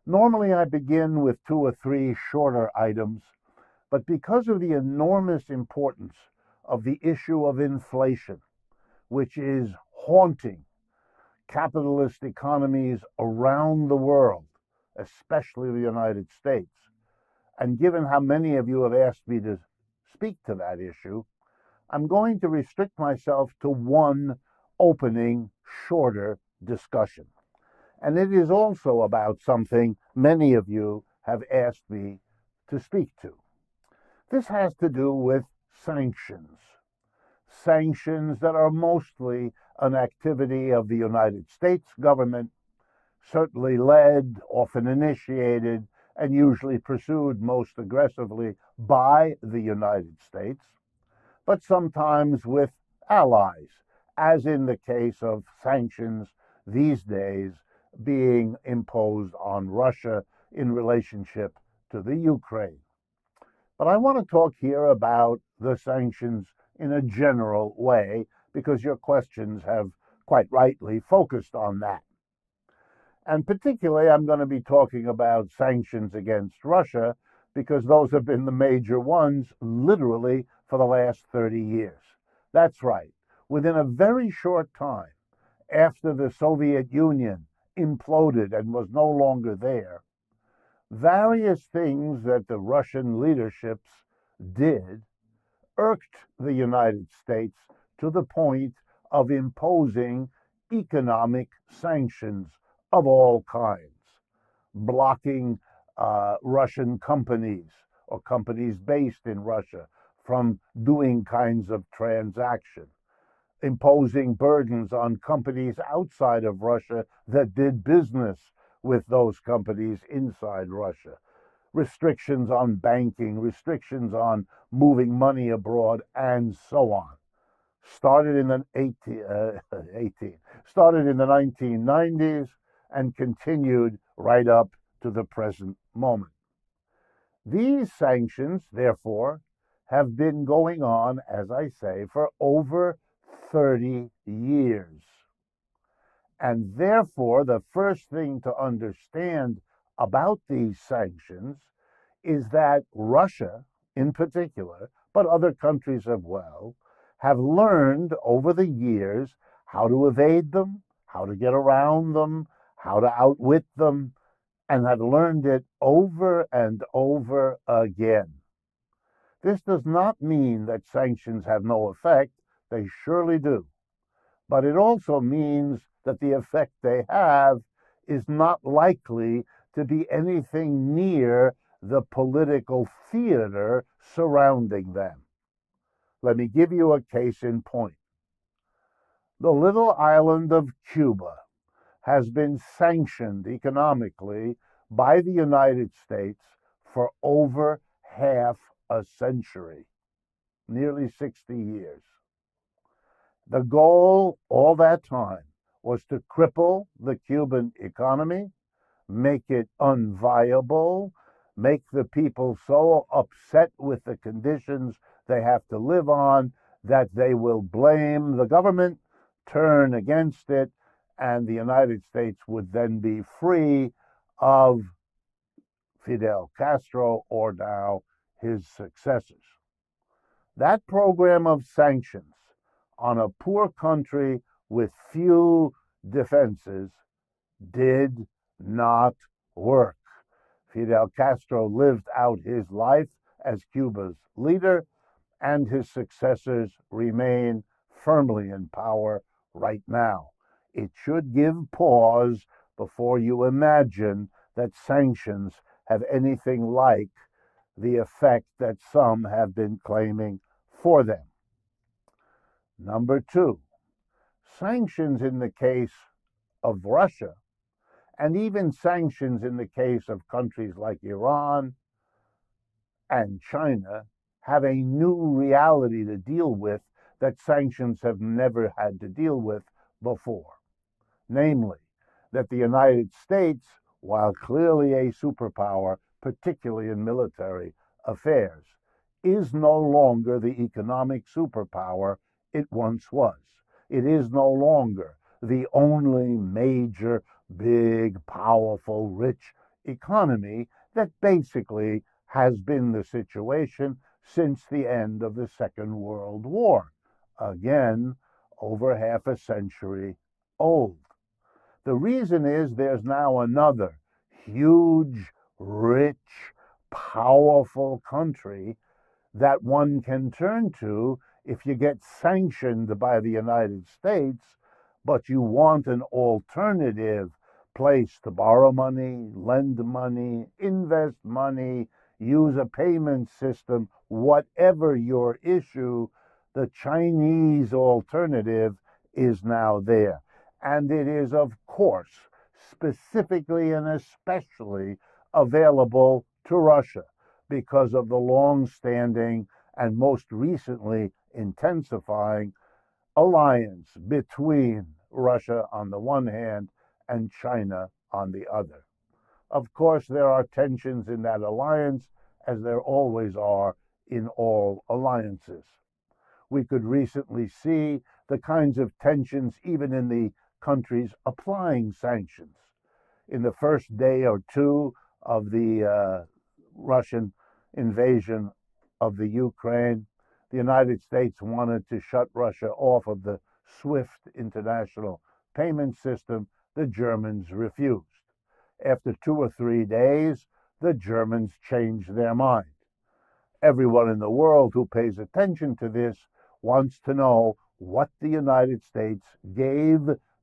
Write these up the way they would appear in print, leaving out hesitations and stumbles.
Normally, I begin with 2 or 3 shorter items, but because of the enormous importance of the issue of inflation, which is haunting capitalist economies around the world, especially the United States, and given how many of you have asked me to speak to that issue, I'm going to restrict myself to one opening, shorter discussion. And it is also about something many of you have asked me to speak to. This has to do with sanctions. Sanctions that are mostly an activity of the United States government, certainly led, often initiated, and usually pursued most aggressively by the United States, but sometimes with allies, as in the case of sanctions these days being imposed on Russia in relationship to the Ukraine. But I want to talk here about the sanctions in a general way, because your questions have quite rightly focused on that. And particularly, I'm going to be talking about sanctions against Russia, because those have been the major ones literally for the last 30 years. That's right. Within a very short time after the Soviet Union imploded and was no longer there, various things that the Russian leaderships did irked the United States to the point of imposing economic sanctions of all kinds, blocking Russian companies or companies based in Russia from doing kinds of transaction, imposing burdens on companies outside of Russia that did business with those companies inside Russia, restrictions on banking, restrictions on moving money abroad, and so on. Started in the 1990s and continued right up to the present moment. These sanctions, therefore, have been going on, as I say, for over 30 years. And therefore, the first thing to understand about these sanctions is that Russia, in particular, but other countries as well, have learned over the years how to evade them, how to get around them, how to outwit them, and have learned it over and over again. This does not mean that sanctions have no effect. They surely do. But it also means that the effect they have is not likely to be anything near the political theater surrounding them. Let me give you a case in point. The little island of Cuba has been sanctioned economically by the United States for over half a century, nearly 60 years. The goal all that time was to cripple the Cuban economy, make it unviable, make the people so upset with the conditions they have to live on that they will blame the government, turn against it, and the United States would then be free of Fidel Castro or now his successors. That program of sanctions on a poor country with few defenses did not work. Fidel Castro lived out his life as Cuba's leader, and his successors remain firmly in power right now. It should give pause before you imagine that sanctions have anything like the effect that some have been claiming for them. Number two, sanctions in the case of Russia, and even sanctions in the case of countries like Iran and China, have a new reality to deal with that sanctions have never had to deal with before. Namely, that the United States, while clearly a superpower, particularly in military affairs, is no longer the economic superpower it once was. It is no longer the only major, big, powerful, rich economy that basically has been the situation since the end of the Second World War. Again, over half a century old. The reason is there's now another huge, rich, powerful country that one can turn to if you get sanctioned by the United States, but you want an alternative place to borrow money, lend money, invest money, use a payment system, whatever your issue, the Chinese alternative is now there. And it is, of course, specifically and especially available to Russia because of the long-standing and most recently intensifying alliance between Russia on the one hand and China on the other. Of course, there are tensions in that alliance, as there always are in all alliances. We could recently see the kinds of tensions even in the countries applying sanctions. In the first day or two of the Russian invasion of the Ukraine, the United States wanted to shut Russia off of the SWIFT international payment system. The Germans refused. After 2 or 3 days, the Germans changed their mind. Everyone in the world who pays attention to this wants to know what the United States gave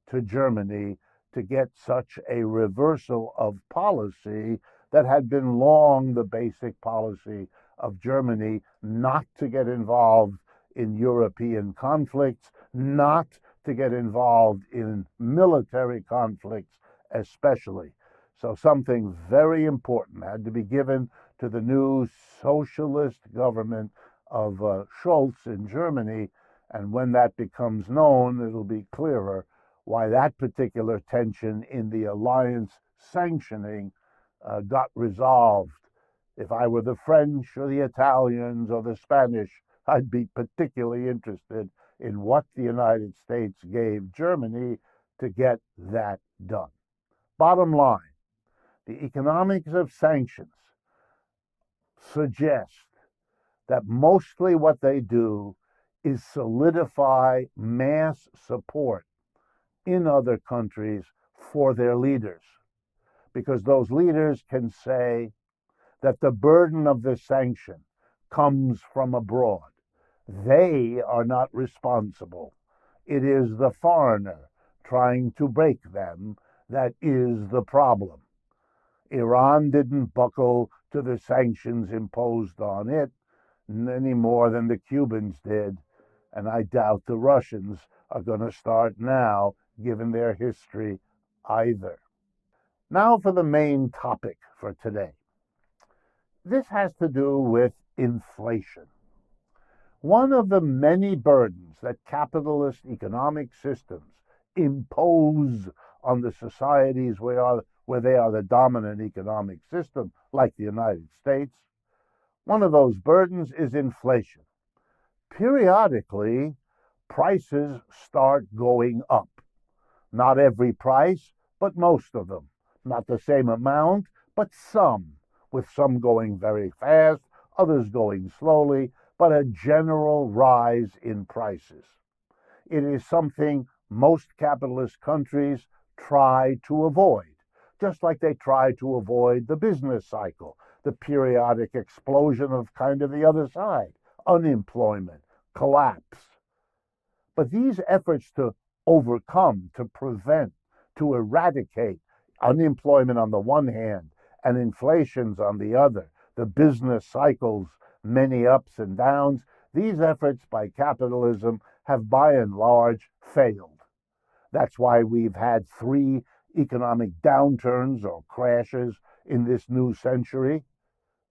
to Germany to get such a reversal of policy that had been long the basic policy of Germany, not to get involved in European conflicts, not to get involved in military conflicts especially. So something very important had to be given to the new socialist government of Scholz in Germany, and when that becomes known, it'll be clearer why that particular tension in the alliance sanctioning got resolved. If I were the French or the Italians or the Spanish, I'd be particularly interested in what the United States gave Germany to get that done. Bottom line, the economics of sanctions suggest that mostly what they do is solidify mass support in other countries for their leaders, because those leaders can say that the burden of the sanction comes from abroad. They are not responsible. It is the foreigner trying to break them that is the problem. Iran didn't buckle to the sanctions imposed on it any more than the Cubans did, and I doubt the Russians are going to start now, given their history, either. Now for the main topic for today. This has to do with inflation. One of the many burdens that capitalist economic systems impose on the societies where they are the dominant economic system, like the United States, one of those burdens is inflation. Periodically, prices start going up. Not every price, but most of them. Not the same amount, but some, with some going very fast, others going slowly, but a general rise in prices. It is something most capitalist countries try to avoid, just like they try to avoid the business cycle, the periodic explosion of kind of the other side, unemployment, collapse. But these efforts to overcome, to prevent, to eradicate unemployment on the one hand and inflations on the other, the business cycles, many ups and downs, these efforts by capitalism have by and large failed. That's why we've had 3 economic downturns or crashes in this new century.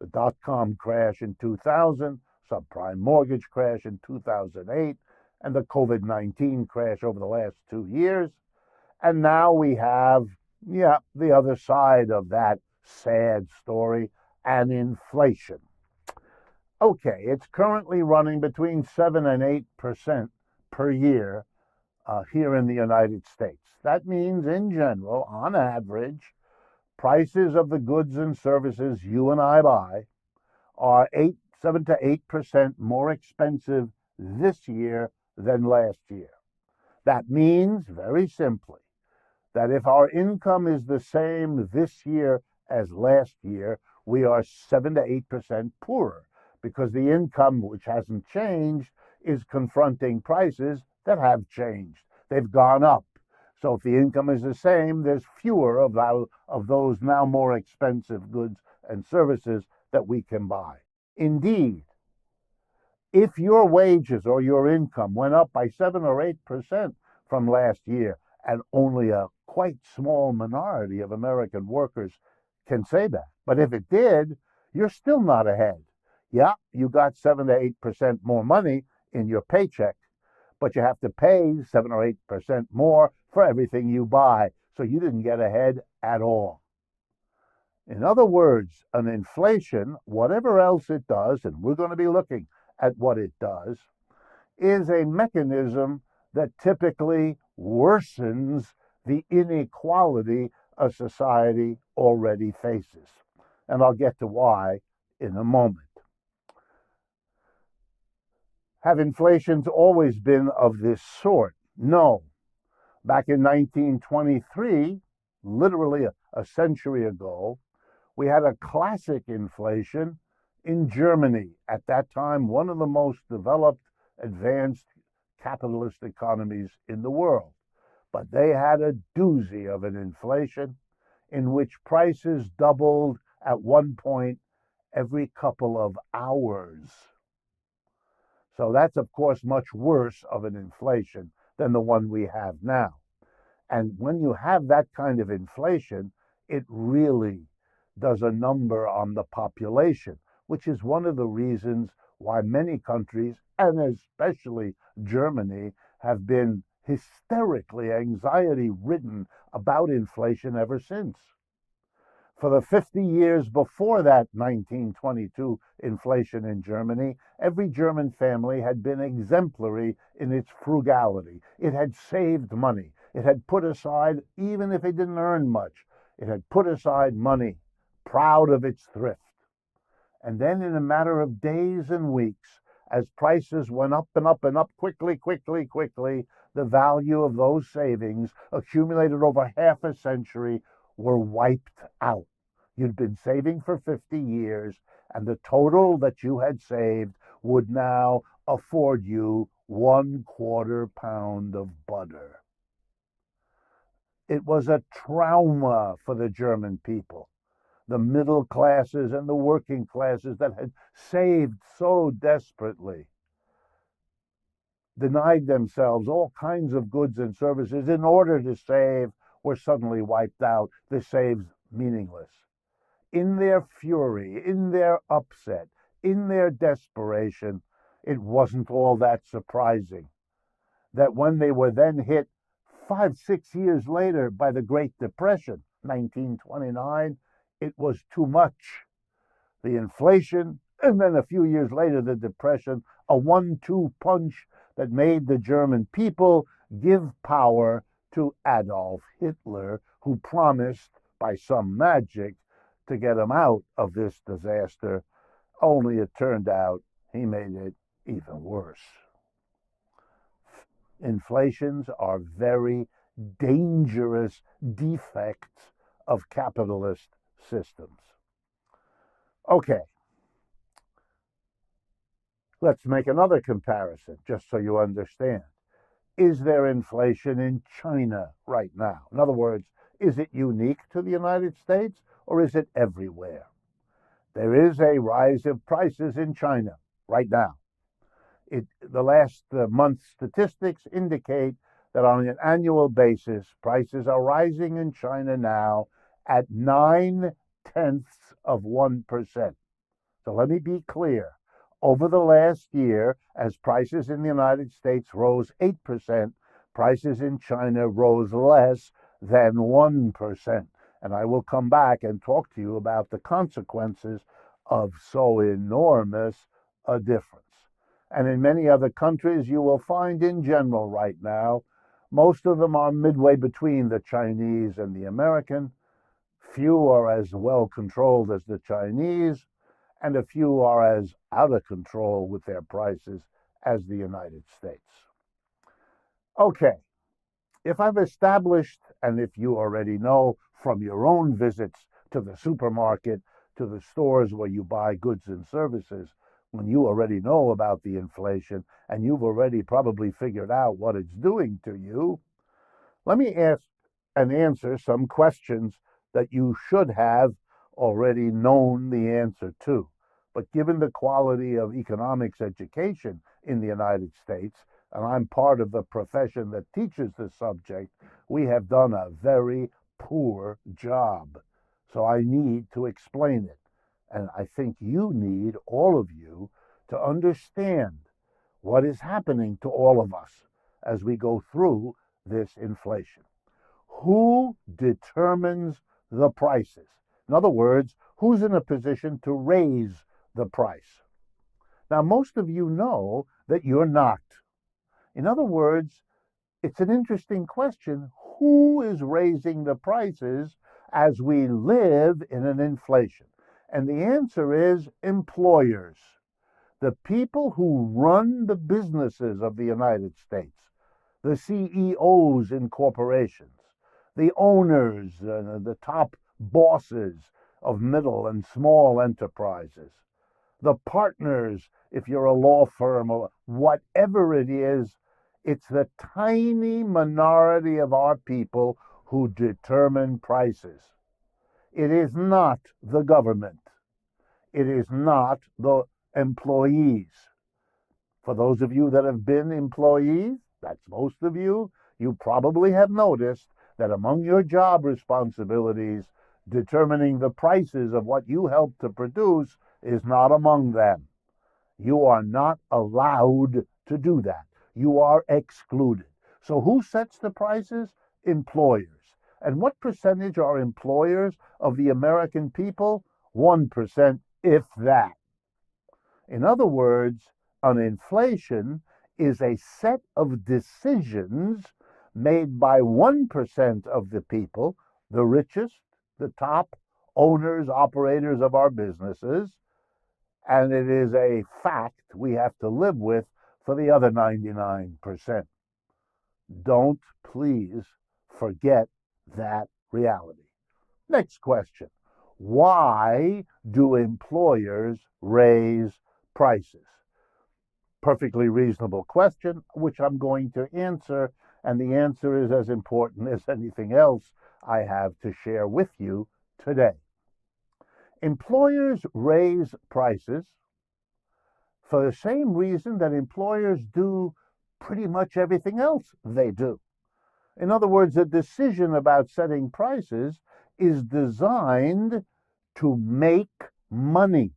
The dot-com crash in 2000, subprime mortgage crash in 2008, and the COVID-19 crash over the last 2 years. And now we have, the other side of that sad story, and inflation. Okay, it's currently running between 7 and 8% per year here in the United States. That means, in general, on average, prices of the goods and services you and I buy are 7 to 8% more expensive this year than last year. That means, very simply, that if our income is the same this year as last year, we are 7 to 8% poorer, because the income, which hasn't changed, is confronting prices that have changed. They've gone up. So if the income is the same, there's fewer of those now more expensive goods and services that we can buy. Indeed, if your wages or your income went up by 7 or 8% from last year, and only a quite small minority of American workers can say that, but if it did, you're still not ahead. Yeah, you got 7 to 8% more money in your paycheck, but you have to pay 7 or 8% more for everything you buy. So you didn't get ahead at all. In other words, an inflation, whatever else it does, and we're going to be looking at what it does, is a mechanism that typically worsens the inequality a society already faces. And I'll get to why in a moment. Have inflations always been of this sort? No. Back in 1923, literally a century ago, we had a classic inflation in Germany. At that time, one of the most developed, advanced capitalist economies in the world. But they had a doozy of an inflation in which prices doubled at one point every couple of hours. So that's, of course, much worse of an inflation than the one we have now. And when you have that kind of inflation, it really does a number on the population, which is one of the reasons why many countries, and especially Germany, have been hysterically anxiety-ridden about inflation ever since. For the 50 years before that 1922 inflation in Germany, every German family had been exemplary in its frugality. It had saved money. It had put aside, even if it didn't earn much, it had put aside money, proud of its thrift. And then in a matter of days and weeks, as prices went up and up and up quickly, the value of those savings, accumulated over half a century, were wiped out. You'd been saving for 50 years, and the total that you had saved would now afford you 1/4 pound of butter. It was a trauma for the German people, the middle classes and the working classes that had saved so desperately, denied themselves all kinds of goods and services in order to save, were suddenly wiped out. The saves meaningless. In their fury, in their upset, in their desperation, it wasn't all that surprising that when they were then hit 5-6 years later by the Great Depression, 1929, it was too much. The inflation, and then a few years later the Depression, a 1-2 punch that made the German people give power to Adolf Hitler, who promised by some magic to get him out of this disaster, only it turned out he made it even worse. Inflations are very dangerous defects of capitalist systems. Okay, let's make another comparison, just so you understand. Is there inflation in China right now? In other words, is it unique to the United States, or is it everywhere? There is a rise of prices in China right now. The last month's statistics indicate that on an annual basis, prices are rising in China now at 0.9%. So let me be clear. Over the last year, as prices in the United States rose 8%, prices in China rose less than 1%. And I will come back and talk to you about the consequences of so enormous a difference. And in many other countries, you will find in general right now, most of them are midway between the Chinese and the American, Few are as well controlled as the Chinese, and a few are as out of control with their prices as the United States. Okay, if I've established, and if you already know from your own visits to the supermarket, to the stores where you buy goods and services, when you already know about the inflation and you've already probably figured out what it's doing to you, let me ask and answer some questions that you should have already known the answer to. But given the quality of economics education in the United States, and I'm part of the profession that teaches this subject, we have done a very poor job. So I need to explain it. And I think you need, all of you, to understand what is happening to all of us as we go through this inflation. Who determines the prices? In other words, who's in a position to raise the price? Now, most of you know that you're not. In other words, it's an interesting question. Who is raising the prices as we live in an inflation? And the answer is employers. The people who run the businesses of the United States, the CEOs in corporations, the owners, the top bosses of middle and small enterprises, the partners, if you're a law firm or whatever it is, it's the tiny minority of our people who determine prices. It is not the government. It is not the employees. For those of you that have been employees, that's most of you, you probably have noticed that among your job responsibilities, determining the prices of what you help to produce is not among them. You are not allowed to do that. You are excluded. So who sets the prices? Employers. And what percentage are employers of the American people? 1%, if that. In other words, an inflation is a set of decisions made by 1% of the people, the richest, the top owners, operators of our businesses, and it is a fact we have to live with for the other 99%. Don't please forget that reality. Next question. Why do employers raise prices? Perfectly reasonable question, which I'm going to answer, and the answer is as important as anything else I have to share with you today. Employers raise prices for the same reason that employers do pretty much everything else they do. In other words, the decision about setting prices is designed to make money.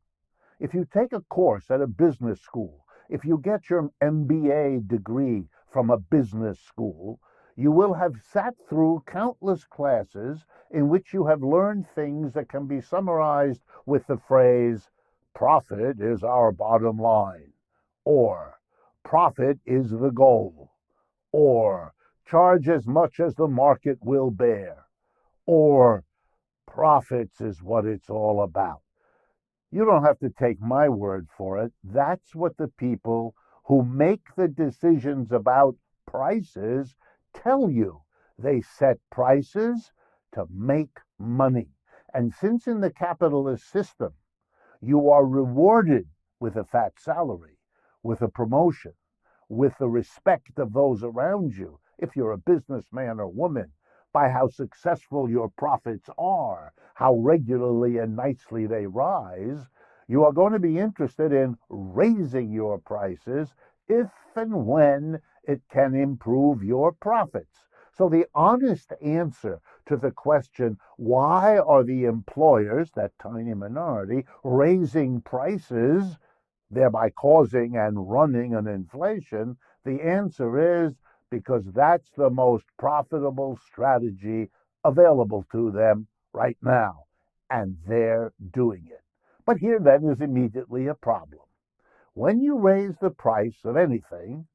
If you take a course at a business school, if you get your MBA degree from a business school, you will have sat through countless classes in which you have learned things that can be summarized with the phrase, profit is our bottom line, or profit is the goal, or charge as much as the market will bear, or profits is what it's all about. You don't have to take my word for it. That's what the people who make the decisions about prices tell you. They set prices to make money. And since in the capitalist system, you are rewarded with a fat salary, with a promotion, with the respect of those around you, if you're a businessman or woman, by how successful your profits are, how regularly and nicely they rise, you are going to be interested in raising your prices if and when it can improve your profits. So the honest answer to the question, why are the employers, that tiny minority, raising prices, thereby causing and running an inflation, the answer is because that's the most profitable strategy available to them right now, and they're doing it. But here then is immediately a problem. When you raise the price of anything,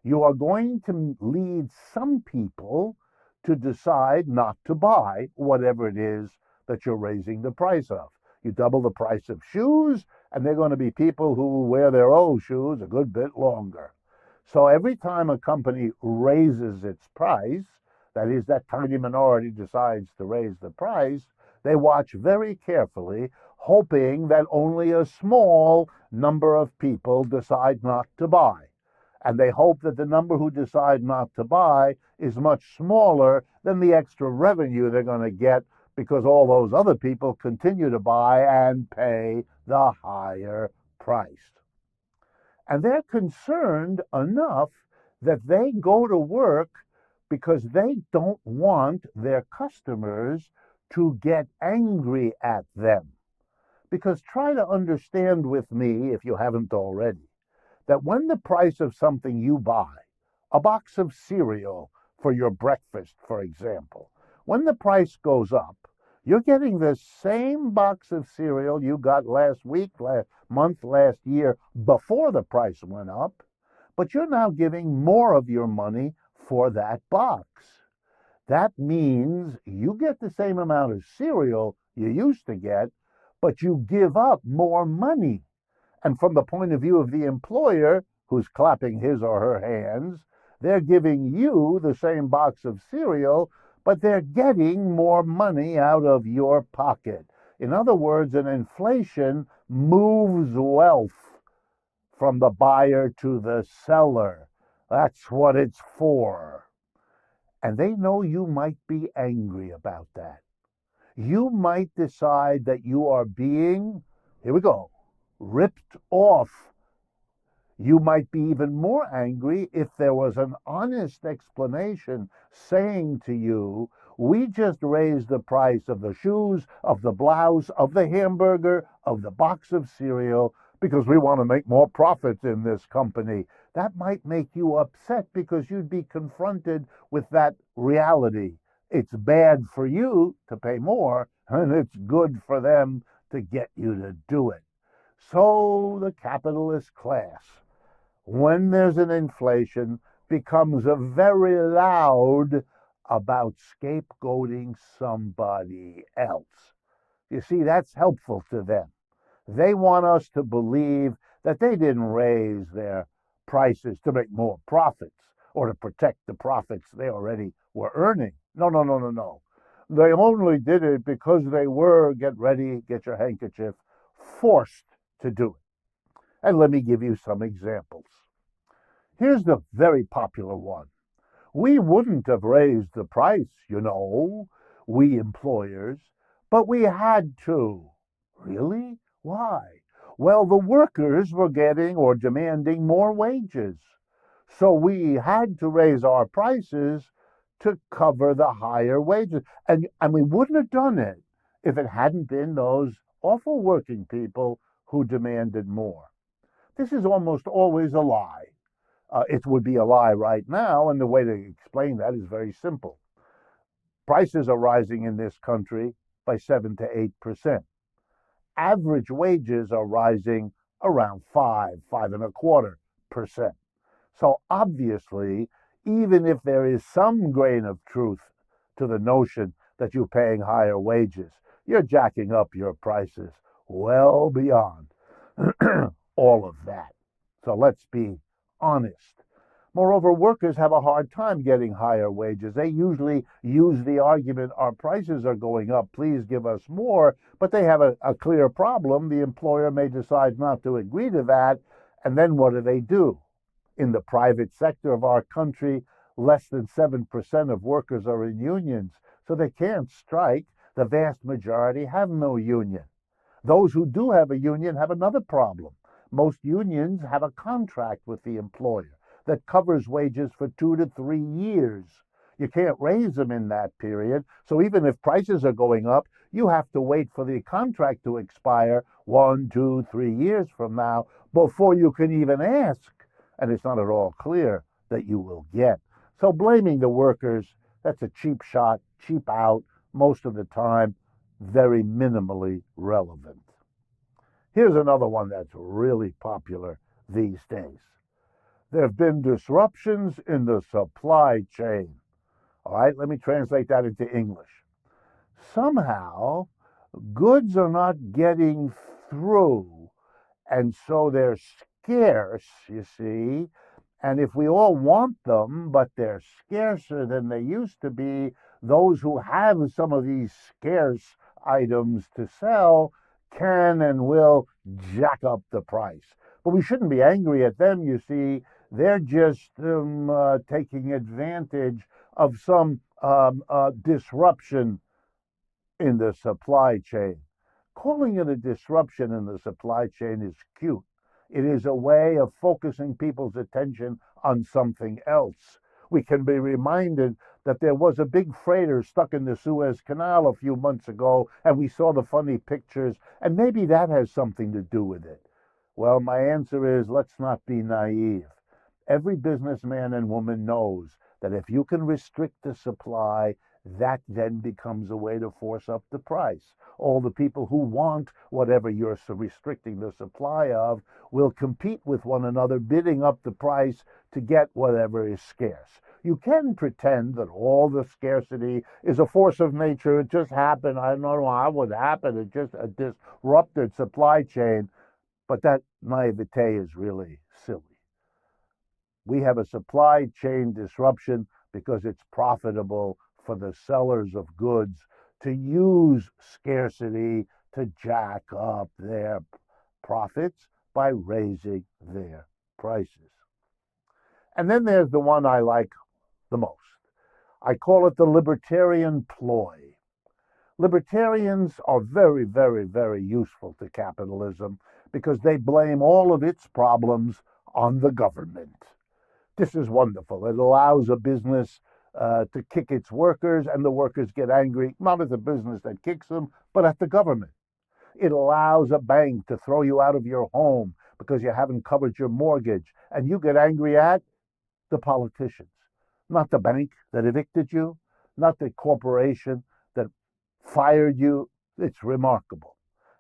you are going to lead some people to decide not to buy whatever it is that you're raising the price of. You double the price of shoes, and they're going to be people who wear their old shoes a good bit longer. So every time a company raises its price, that is, that tiny minority decides to raise the price, they watch very carefully, hoping that only a small number of people decide not to buy. And they hope that the number who decide not to buy is much smaller than the extra revenue they're going to get because all those other people continue to buy and pay the higher price. And they're concerned enough that they go to work because they don't want their customers to get angry at them. Because try to understand with me, if you haven't already, that when the price of something you buy, a box of cereal for your breakfast, for example, when the price goes up, you're getting the same box of cereal you got last week, last month, last year, before the price went up, but you're now giving more of your money for that box. That means you get the same amount of cereal you used to get, but you give up more money. And from the point of view of the employer, who's clapping his or her hands, they're giving you the same box of cereal, but they're getting more money out of your pocket. In other words, an inflation moves wealth from the buyer to the seller. That's what it's for. And they know you might be angry about that. You might decide that you are being, here we go, ripped off. You might be even more angry if there was an honest explanation saying to you, we just raised the price of the shoes, of the blouse, of the hamburger, of the box of cereal, because we want to make more profits in this company. That might make you upset because you'd be confronted with that reality. It's bad for you to pay more, and it's good for them to get you to do it. So the capitalist class, when there's an inflation, becomes very loud about scapegoating somebody else. You see, that's helpful to them. They want us to believe that they didn't raise their prices to make more profits or to protect the profits they already were earning. No. They only did it because they were, get ready, get your handkerchief, forced to do it. And let me give you some examples. Here's the very popular one. We wouldn't have raised the price, we employers, but we had to. Really? Why? Well, the workers were getting or demanding more wages. So we had to raise our prices to cover the higher wages. And we wouldn't have done it if it hadn't been those awful working people who demanded more. This is almost always a lie. It would be a lie right now, and the way to explain that is very simple. Prices are rising in this country by 7 to 8%. Average wages are rising around 5.25%. So obviously, even if there is some grain of truth to the notion that you're paying higher wages, you're jacking up your prices well beyond all of that. So let's be honest. Moreover, workers have a hard time getting higher wages. They usually use the argument, our prices are going up, please give us more, but they have a clear problem. The employer may decide not to agree to that, and then what do? In the private sector of our country, less than 7% of workers are in unions, so they can't strike. The vast majority have no union. Those who do have a union have another problem. Most unions have a contract with the employer that covers wages for 2 to 3 years. You can't raise them in that period, so even if prices are going up, you have to wait for the contract to expire 1, 2, 3 years from now before you can even ask. And it's not at all clear that you will get. So blaming the workers, that's a cheap shot, cheap out, most of the time, very minimally relevant. Here's another one that's really popular these days. There have been disruptions in the supply chain. All right, let me translate that into English. Somehow, goods are not getting through, and so they're scarce, you see. And if we all want them, but they're scarcer than they used to be, those who have some of these scarce items to sell can and will jack up the price. But we shouldn't be angry at them, you see. They're just taking advantage of some disruption in the supply chain. Calling it a disruption in the supply chain is cute. It is a way of focusing people's attention on something else. We can be reminded that there was a big freighter stuck in the Suez Canal a few months ago, and we saw the funny pictures, and maybe that has something to do with it. Well, my answer is, let's not be naive. Every businessman and woman knows that if you can restrict the supply, that then becomes a way to force up the price. All the people who want whatever you're restricting the supply of will compete with one another, bidding up the price to get whatever is scarce. You can pretend that all the scarcity is a force of nature. It just happened. I don't know how it would happen. It's just a disrupted supply chain. But that naivete is really silly. We have a supply chain disruption because it's profitable for the sellers of goods to use scarcity to jack up their profits by raising their prices. And then there's the one I like the most. I call it the libertarian ploy. Libertarians are very, very, very useful to capitalism because they blame all of its problems on the government. This is wonderful. It allows a business to kick its workers, and the workers get angry, not at the business that kicks them, but at the government. It allows a bank to throw you out of your home because you haven't covered your mortgage, and you get angry at the politicians, not the bank that evicted you, not the corporation that fired you. It's remarkable.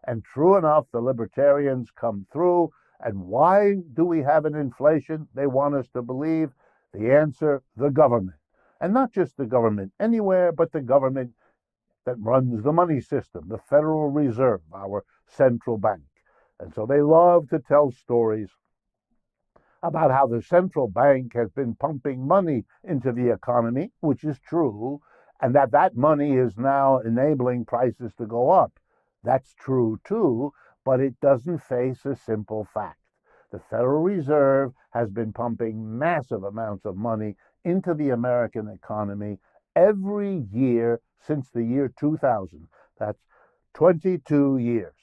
And true enough, the libertarians come through. And why do we have an inflation? They want us to believe. The answer, the government. And not just the government anywhere, but the government that runs the money system, the Federal Reserve, our central bank. And so they love to tell stories about how the central bank has been pumping money into the economy, which is true, and that money is now enabling prices to go up. That's true too, but it doesn't face a simple fact. The Federal Reserve has been pumping massive amounts of money into the American economy every year since the year 2000. That's 22 years.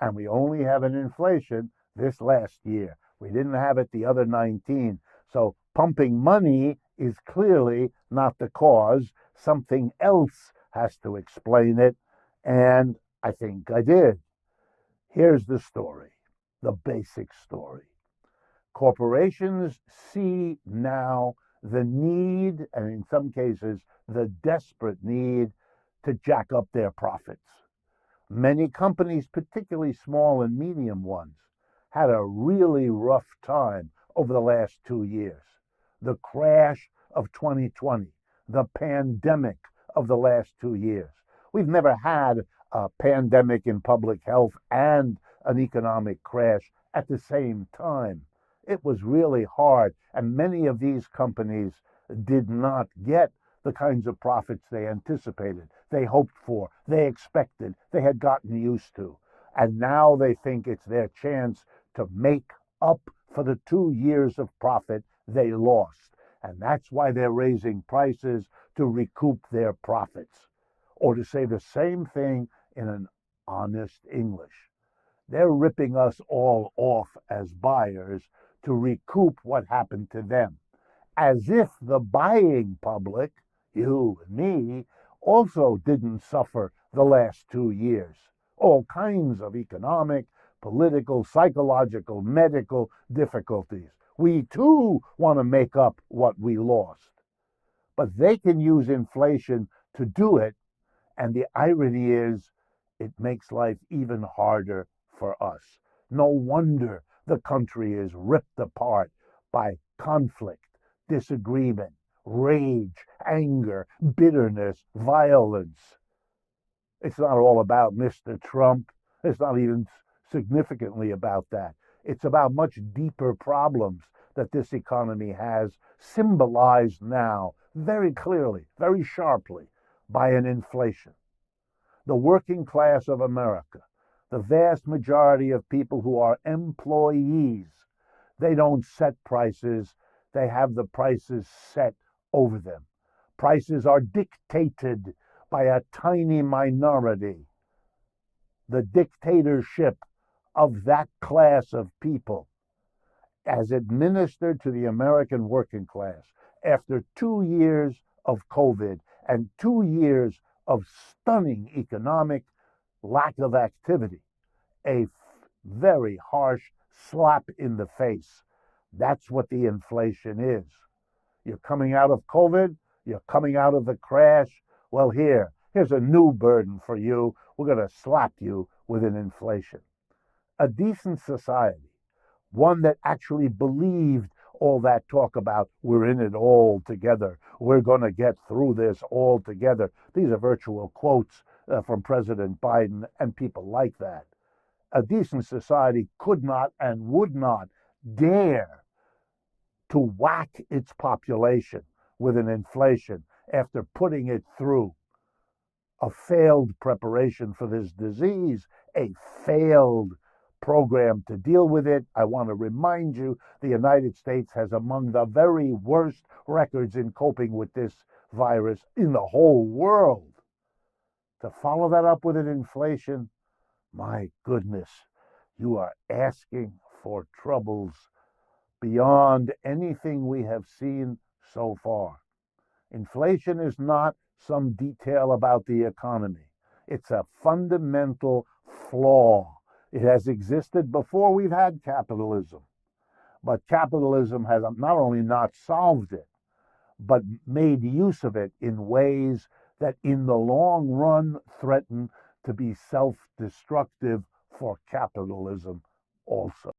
And we only have an inflation this last year. We didn't have it the other 19. So pumping money is clearly not the cause. Something else has to explain it. And I think I did. Here's the story, the basic story. Corporations see now the need, and in some cases, the desperate need to jack up their profits. Many companies, particularly small and medium ones, had a really rough time over the last 2 years. The crash of 2020, the pandemic of the last 2 years. We've never had a pandemic in public health and an economic crash at the same time. It was really hard, and many of these companies did not get the kinds of profits they anticipated, they hoped for, they expected, they had gotten used to. And now they think it's their chance to make up for the 2 years of profit they lost. And that's why they're raising prices to recoup their profits. Or to say the same thing in an honest English, they're ripping us all off as buyers to recoup what happened to them, as if the buying public, you and me, also didn't suffer the last 2 years. All kinds of economic, political, psychological, medical difficulties. We too want to make up what we lost. But they can use inflation to do it, and the irony is it makes life even harder for us. No wonder the country is ripped apart by conflict, disagreement, rage, anger, bitterness, violence. It's not all about Mr. Trump. It's not even significantly about that. It's about much deeper problems that this economy has, symbolized now very clearly, very sharply, by an inflation. The working class of America, the vast majority of people who are employees, they don't set prices, they have the prices set over them. Prices are dictated by a tiny minority. The dictatorship of that class of people, as administered to the American working class after 2 years of COVID and 2 years of stunning economic lack of activity, a very harsh slap in the face. That's what the inflation is. You're coming out of COVID, you're coming out of the crash. Well, here's a new burden for you. We're going to slap you with an inflation. A decent society, one that actually believed all that talk about we're in it all together, we're going to get through this all together. These are virtual quotes from President Biden and people like that. A decent society could not and would not dare to whack its population with an inflation after putting it through a failed preparation for this disease, a failed program to deal with it. I want to remind you, the United States has among the very worst records in coping with this virus in the whole world. To follow that up with an inflation, my goodness, you are asking for troubles beyond anything we have seen so far. Inflation is not some detail about the economy. It's a fundamental flaw. It has existed before we've had capitalism. But capitalism has not only not solved it, but made use of it in ways that in the long run threaten to be self-destructive for capitalism also.